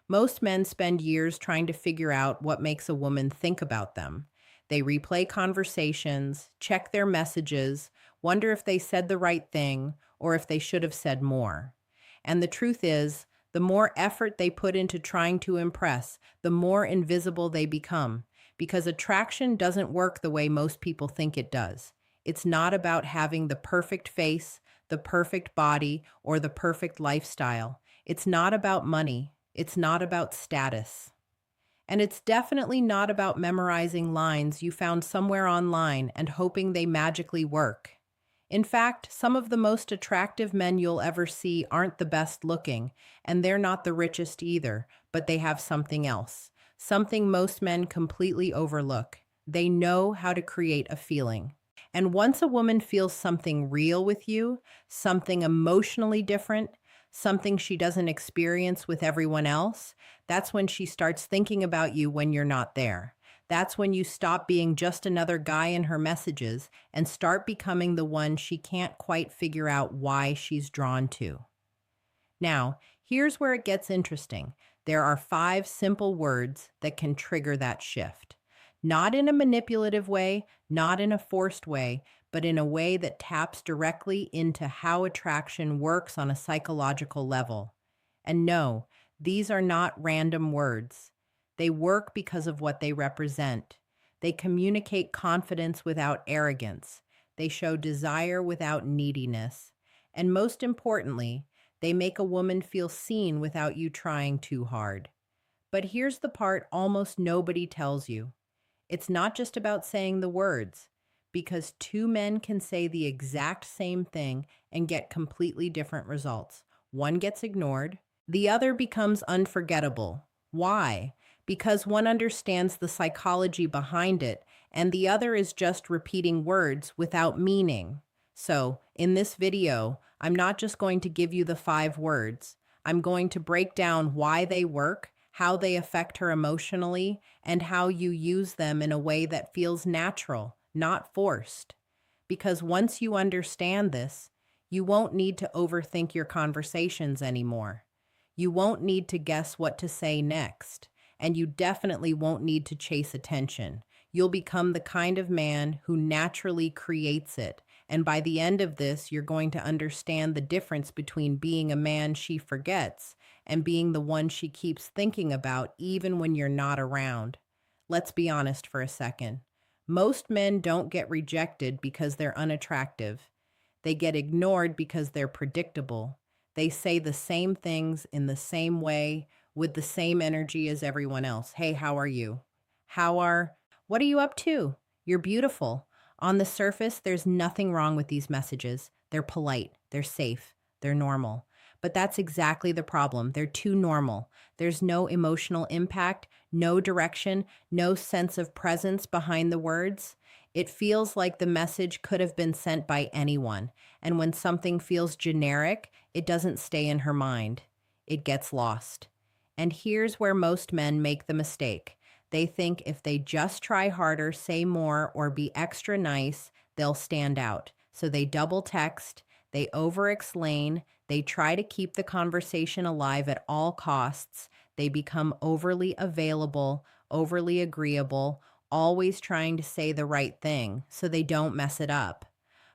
Most men spend years trying to figure out what makes a woman think about them. They replay conversations, check their messages, wonder if they said the right thing or if they should have said more. And the truth is, the more effort they put into trying to impress, the more invisible they become. Because attraction doesn't work the way most people think it does. It's not about having the perfect face, the perfect body, or the perfect lifestyle. It's not about money. It's not about status. And it's definitely not about memorizing lines you found somewhere online and hoping they magically work. In fact, some of the most attractive men you'll ever see aren't the best looking, and they're not the richest either, but they have something else. Something most men completely overlook. They know how to create a feeling. And once a woman feels something real with you, something emotionally different, something she doesn't experience with everyone else, that's when she starts thinking about you when you're not there. That's when you stop being just another guy in her messages and start becoming the one she can't quite figure out why she's drawn to. Now, here's where it gets interesting. There are 5 simple words that can trigger that shift. Not in a manipulative way, not in a forced way, but in a way that taps directly into how attraction works on a psychological level. And no, these are not random words. They work because of what they represent. They communicate confidence without arrogance. They show desire without neediness. And most importantly, they make a woman feel seen without you trying too hard. But here's the part almost nobody tells you. It's not just about saying the words, because 2 men can say the exact same thing and get completely different results. One gets ignored, the other becomes unforgettable. Why? Because one understands the psychology behind it, and the other is just repeating words without meaning. So, in this video, I'm not just going to give you the 5 words. I'm going to break down why they work, how they affect her emotionally, and how you use them in a way that feels natural, not forced. Because once you understand this, you won't need to overthink your conversations anymore. You won't need to guess what to say next, and you definitely won't need to chase attention. You'll become the kind of man who naturally creates it. And by the end of this, you're going to understand the difference between being a man she forgets and being the one she keeps thinking about even when you're not around. Let's be honest for a second. Most men don't get rejected because they're unattractive. They get ignored because they're predictable. They say the same things in the same way with the same energy as everyone else. Hey, how are you? What are you up to? You're beautiful. On the surface, there's nothing wrong with these messages. They're polite, they're safe, they're normal. But that's exactly the problem. They're too normal. There's no emotional impact, no direction, no sense of presence behind the words. It feels like the message could have been sent by anyone. And when something feels generic, it doesn't stay in her mind. It gets lost. And here's where most men make the mistake. They think if they just try harder, say more, or be extra nice, they'll stand out. So they double text, they over-explain, they try to keep the conversation alive at all costs, they become overly available, overly agreeable, always trying to say the right thing so they don't mess it up.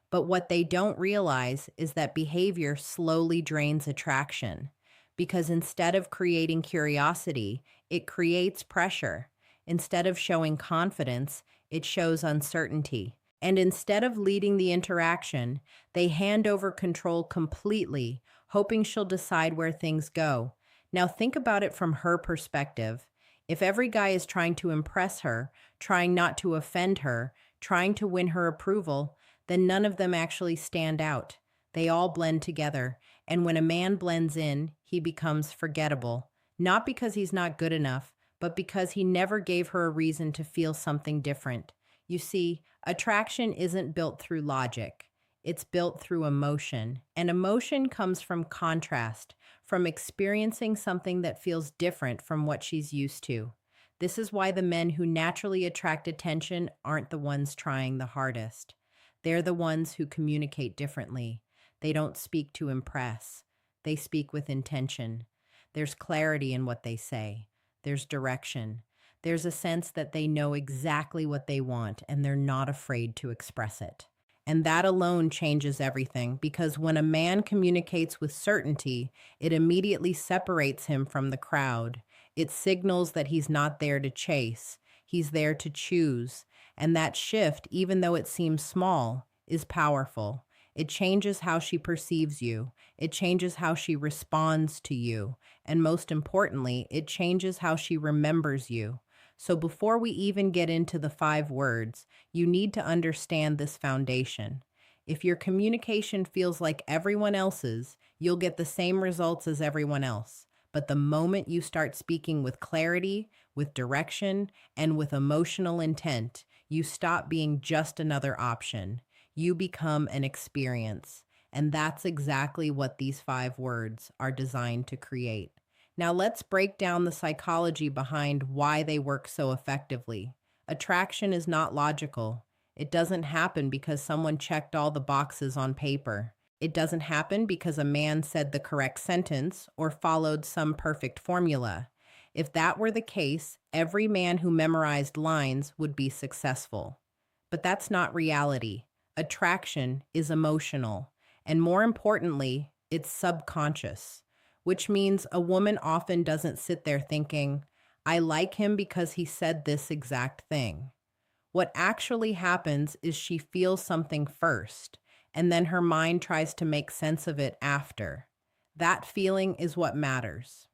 But what they don't realize is that behavior slowly drains attraction. Because instead of creating curiosity, it creates pressure. Instead of showing confidence, it shows uncertainty. And instead of leading the interaction, they hand over control completely, hoping she'll decide where things go. Now think about it from her perspective. If every guy is trying to impress her, trying not to offend her, trying to win her approval, then none of them actually stand out. They all blend together. And when a man blends in, he becomes forgettable. Not because he's not good enough, but because he never gave her a reason to feel something different. You see, attraction isn't built through logic. It's built through emotion. And emotion comes from contrast, from experiencing something that feels different from what she's used to. This is why the men who naturally attract attention aren't the ones trying the hardest. They're the ones who communicate differently. They don't speak to impress. They speak with intention. There's clarity in what they say. There's direction. There's a sense that they know exactly what they want and they're not afraid to express it. And that alone changes everything because when a man communicates with certainty, it immediately separates him from the crowd. It signals that he's not there to chase, he's there to choose. And that shift, even though it seems small, is powerful. It changes how she perceives you, it changes how she responds to you, and most importantly, it changes how she remembers you. So before we even get into the 5 words, you need to understand this foundation. If your communication feels like everyone else's, you'll get the same results as everyone else. But the moment you start speaking with clarity, with direction, and with emotional intent, you stop being just another option. You become an experience. And that's exactly what these 5 words are designed to create. Now, let's break down the psychology behind why they work so effectively. Attraction is not logical. It doesn't happen because someone checked all the boxes on paper. It doesn't happen because a man said the correct sentence or followed some perfect formula. If that were the case, every man who memorized lines would be successful. But that's not reality. Attraction is emotional, and more importantly, it's subconscious, which means a woman often doesn't sit there thinking, I like him because he said this exact thing. What actually happens is she feels something first, and then her mind tries to make sense of it after. That feeling is what matters.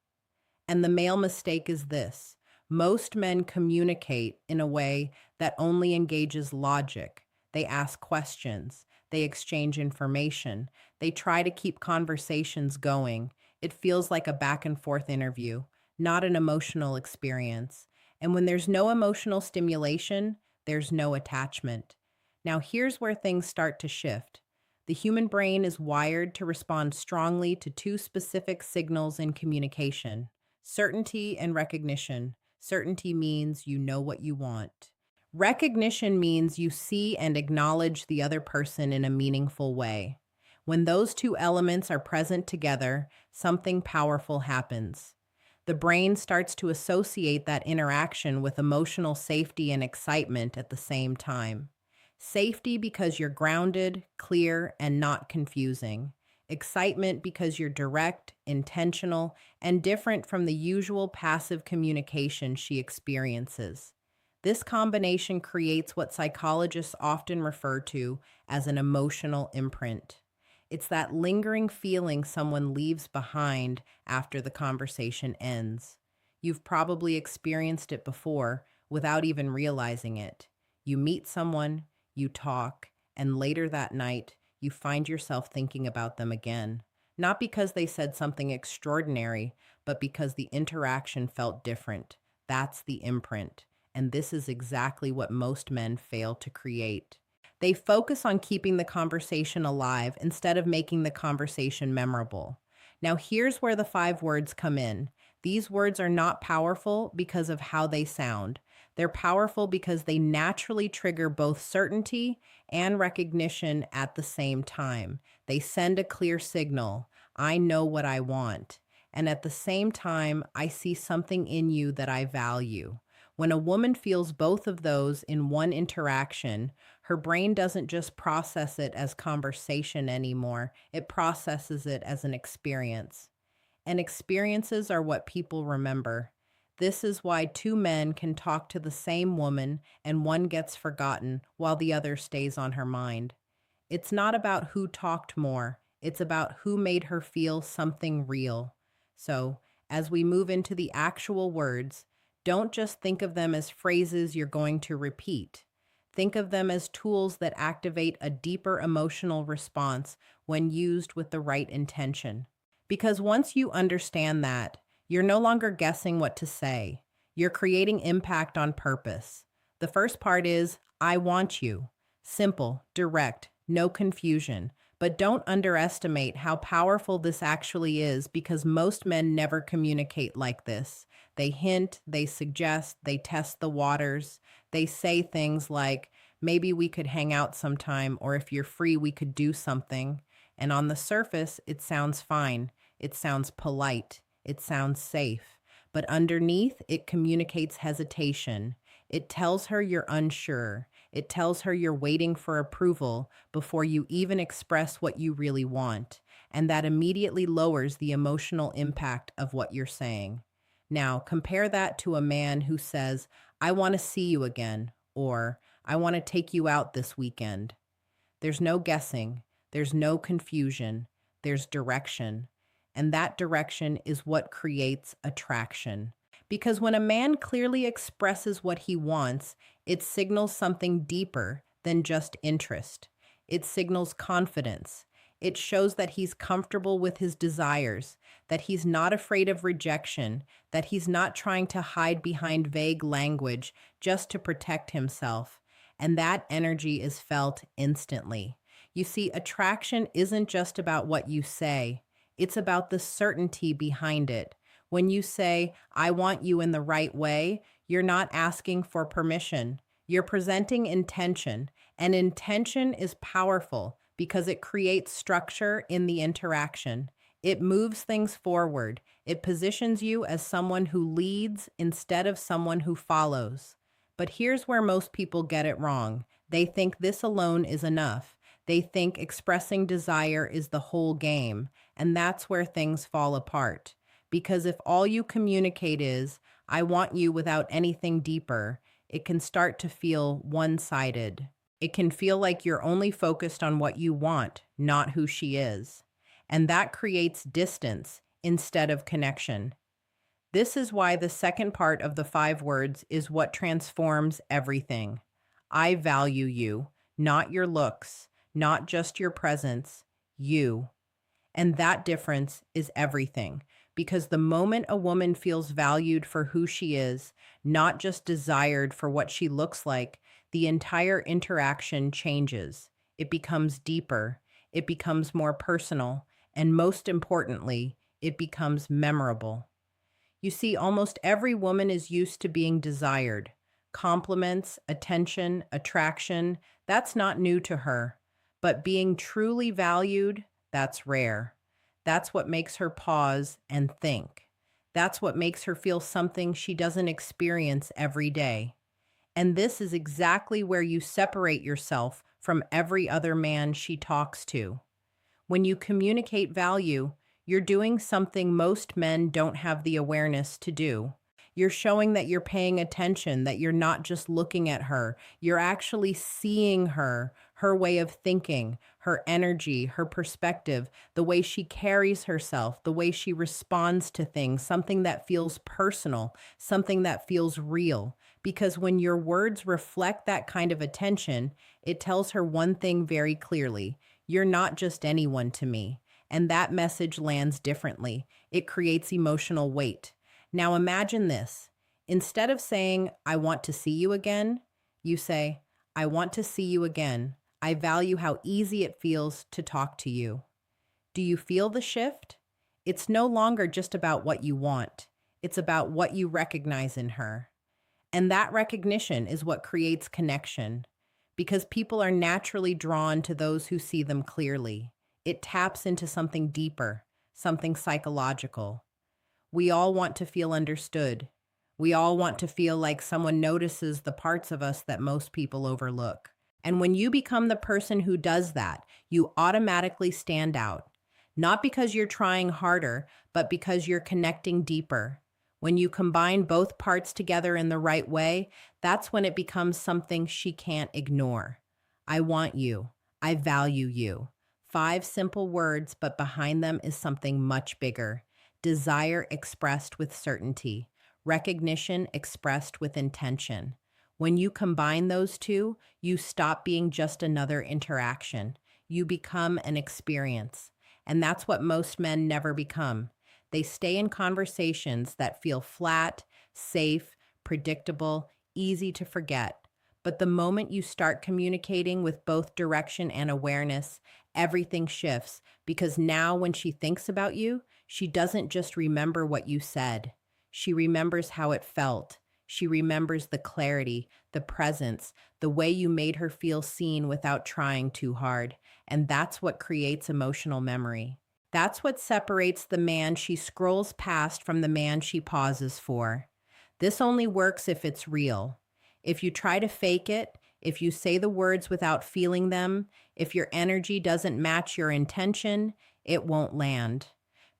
And the male mistake is this: most men communicate in a way that only engages logic. They ask questions, they exchange information, they try to keep conversations going. It feels like a back and forth interview, not an emotional experience. And when there's no emotional stimulation, there's no attachment. Now, here's where things start to shift. The human brain is wired to respond strongly to 2 specific signals in communication: certainty and recognition. Certainty means you know what you want. Recognition means you see and acknowledge the other person in a meaningful way. When those 2 elements are present together, something powerful happens. The brain starts to associate that interaction with emotional safety and excitement at the same time. Safety because you're grounded, clear, and not confusing. Excitement because you're direct, intentional, and different from the usual passive communication she experiences. This combination creates what psychologists often refer to as an emotional imprint. It's that lingering feeling someone leaves behind after the conversation ends. You've probably experienced it before without even realizing it. You meet someone, you talk, and later that night, you find yourself thinking about them again. Not because they said something extraordinary, but because the interaction felt different. That's the imprint. And this is exactly what most men fail to create. They focus on keeping the conversation alive instead of making the conversation memorable. Now, here's where the 5 words come in. These words are not powerful because of how they sound. They're powerful because they naturally trigger both certainty and recognition at the same time. They send a clear signal: I know what I want. And at the same time, I see something in you that I value. When a woman feels both of those in one interaction, her brain doesn't just process it as conversation anymore, it processes it as an experience. And experiences are what people remember. This is why 2 men can talk to the same woman and one gets forgotten while the other stays on her mind. It's not about who talked more, it's about who made her feel something real. So, as we move into the actual words, don't just think of them as phrases you're going to repeat. Think of them as tools that activate a deeper emotional response when used with the right intention. Because once you understand that, you're no longer guessing what to say. You're creating impact on purpose. The first part is, I want you. Simple, direct, no confusion. But don't underestimate how powerful this actually is because most men never communicate like this. They hint, they suggest, they test the waters. They say things like, maybe we could hang out sometime, or if you're free, we could do something. And on the surface, it sounds fine. It sounds polite. It sounds safe. But underneath, it communicates hesitation. It tells her you're unsure. It tells her you're waiting for approval before you even express what you really want. And that immediately lowers the emotional impact of what you're saying. Now, compare that to a man who says, I want to see you again, or I want to take you out this weekend. There's no guessing, there's no confusion, there's direction. And that direction is what creates attraction. Because when a man clearly expresses what he wants, it signals something deeper than just interest. It signals confidence. It shows that he's comfortable with his desires, that he's not afraid of rejection, that he's not trying to hide behind vague language just to protect himself. And that energy is felt instantly. You see, attraction isn't just about what you say, it's about the certainty behind it. When you say, I want you in the right way, you're not asking for permission. You're presenting intention, and intention is powerful because it creates structure in the interaction. It moves things forward. It positions you as someone who leads instead of someone who follows. But here's where most people get it wrong. They think this alone is enough. They think expressing desire is the whole game, and that's where things fall apart. Because if all you communicate is, I want you without anything deeper, it can start to feel one sided. It can feel like you're only focused on what you want, not who she is. And that creates distance instead of connection. This is why the second part of the 5 words is what transforms everything. I value you, not your looks, not just your presence, you. And that difference is everything. Because the moment a woman feels valued for who she is, not just desired for what she looks like, the entire interaction changes. It becomes deeper, it becomes more personal, and most importantly, it becomes memorable. You see, almost every woman is used to being desired. Compliments, attention, attraction, that's not new to her. But being truly valued, that's rare. That's what makes her pause and think. That's what makes her feel something she doesn't experience every day. And this is exactly where you separate yourself from every other man she talks to. When you communicate value, you're doing something most men don't have the awareness to do. You're showing that you're paying attention, that you're not just looking at her. You're actually seeing her, her way of thinking, her energy, her perspective, the way she carries herself, the way she responds to things, something that feels personal, something that feels real. Because when your words reflect that kind of attention, it tells her one thing very clearly: you're not just anyone to me. And that message lands differently. It creates emotional weight. Now imagine this. Instead of saying, I want to see you again, you say, I want to see you again. I value how easy it feels to talk to you. Do you feel the shift? It's no longer just about what you want. It's about what you recognize in her. And that recognition is what creates connection, because people are naturally drawn to those who see them clearly. It taps into something deeper, something psychological. We all want to feel understood. We all want to feel like someone notices the parts of us that most people overlook. And when you become the person who does that, you automatically stand out. Not because you're trying harder, but because you're connecting deeper. When you combine both parts together in the right way, that's when it becomes something she can't ignore. I want you. I value you. 5 simple words, but behind them is something much bigger. Desire expressed with certainty. Recognition expressed with intention. When you combine those two, you stop being just another interaction. You become an experience. And that's what most men never become. They stay in conversations that feel flat, safe, predictable, easy to forget. But the moment you start communicating with both direction and awareness, everything shifts, because now when she thinks about you, she doesn't just remember what you said. She remembers how it felt. She remembers the clarity, the presence, the way you made her feel seen without trying too hard. And that's what creates emotional memory. That's what separates the man she scrolls past from the man she pauses for. This only works if it's real. If you try to fake it, if you say the words without feeling them, if your energy doesn't match your intention, it won't land.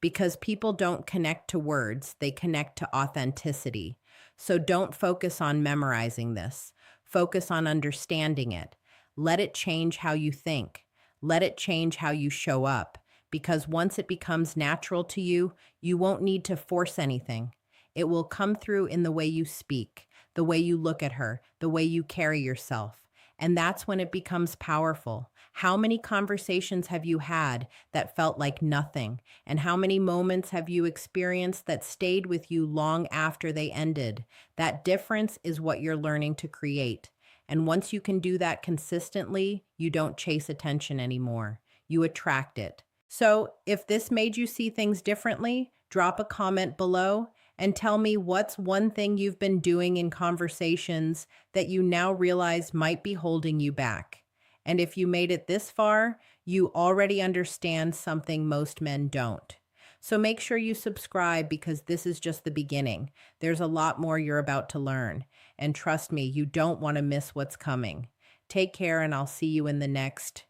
Because people don't connect to words, they connect to authenticity. So don't focus on memorizing this. Focus on understanding it. Let it change how you think. Let it change how you show up. Because once it becomes natural to you, you won't need to force anything. It will come through in the way you speak, the way you look at her, the way you carry yourself. And that's when it becomes powerful. How many conversations have you had that felt like nothing? And how many moments have you experienced that stayed with you long after they ended? That difference is what you're learning to create. And once you can do that consistently, you don't chase attention anymore. You attract it. So, if this made you see things differently, drop a comment below and tell me what's one thing you've been doing in conversations that you now realize might be holding you back. And if you made it this far, you already understand something most men don't. So make sure you subscribe because this is just the beginning. There's a lot more you're about to learn. And trust me, you don't want to miss what's coming. Take care, and I'll see you in the next